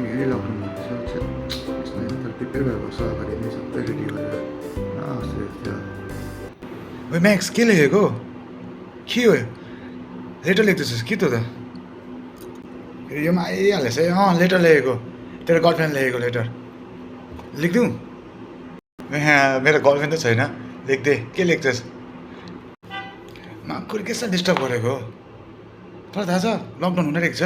यही लकडाउन हुँदैछ यसमा त प्रिपेयर भएर बस्छ अगाडि नै सबै रेडी गरेर त्यो ओइ म्याक्स के लेखेको के हो लेटर लेख्दैछस् के त योमा आइहालेछ है लेटर लेखेको तेरो गर्लफ्रेन्ड लेखेको लेटर लेखिदिउँ मेरो गर्लफ्रेन्ड त छैन लेख्दे के लेख्छस् माकुर के साथ डिस्टर्ब गरेको तर थाहा छ लकडाउन हुन रहेको छ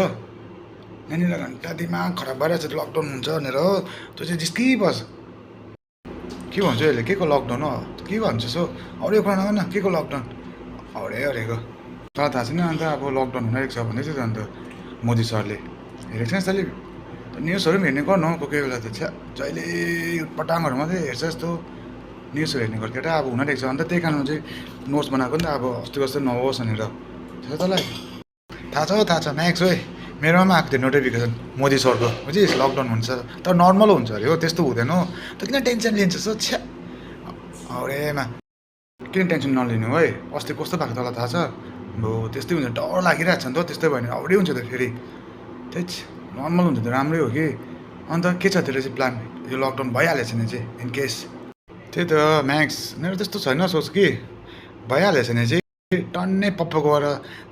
यहाँनिर घन्टा दिमाग खराब भइरहेछ लकडाउन हुन्छ भनेर हो त्यो चाहिँ जिस्किबस् के भन्छु यसले के को लकडाउन हो के भन्छस् हो अरू कुरा नगर्न के को लकडाउन हरेको तर थाहा छैन अन्त अब लकडाउन हुन रहेको छ भन्दै थियो त अन्त मोदी सरले हेरेको छैन यसले न्युजहरू पनि हेर्ने गर्नु कोही कोही बेला त छ्या जहिले पटाङहरू मात्रै हेर्छ जस्तो न्युजहरू हेर्ने गर्छ केटा अब हुन रहेको छ अन्त त्यही कारणमा चाहिँ नोट्स बनाएको नि त अब अस्ति जस्तो नहोस् भनेर थाहा छ तँलाई थाहा छ म्याक्स है मेरोमा पनि आएको थियो नोटिफिकेसन मोदी सरको बुझिस् लकडाउन हुन्छ तर नर्मल हुन्छ अरे हो त्यस्तो हुँदैन हो त किन टेन्सन लिन्छस् हो छ्या हौडेमा किन टेन्सन नलिनु है अस्ति कस्तो भएको तँलाई थाहा छ अब त्यस्तै हुन्छ डर लागिरहेको छ नि त त्यस्तै भयो भने हाउडै हुन्छ त फेरि त्यही नर्मल हुन्छ त राम्रै हो कि अन्त के छ तेरो चाहिँ प्लान यो लकडाउन भइहालेछ भने चाहिँ इन केस त्यही त म्याक्स मेरो त्यस्तो छैन सोच कि भइहालेछ भने चाहिँ टन्नै पप्पा गएर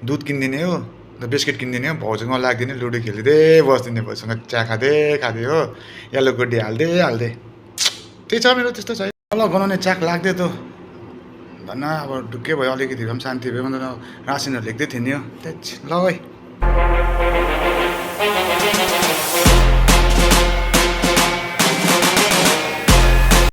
दुध किनिदिने हो अन्त बिस्किट किनिदिने हो भाउजूमा लाग्दिने लुडो खेलिँदै बस्दिने भाउसँग चिया खाँदै हो यल्लो गुड्डी हाल्दै त्यही छ मेरो त्यस्तो छैन ल गनाउने चाक लाग्दै त भन्न अब ढुक्कै भयो अलिकति भए पनि शान्ति भयो भने रासिनहरू लेख्दै थिएँ नि हो त्यही ल है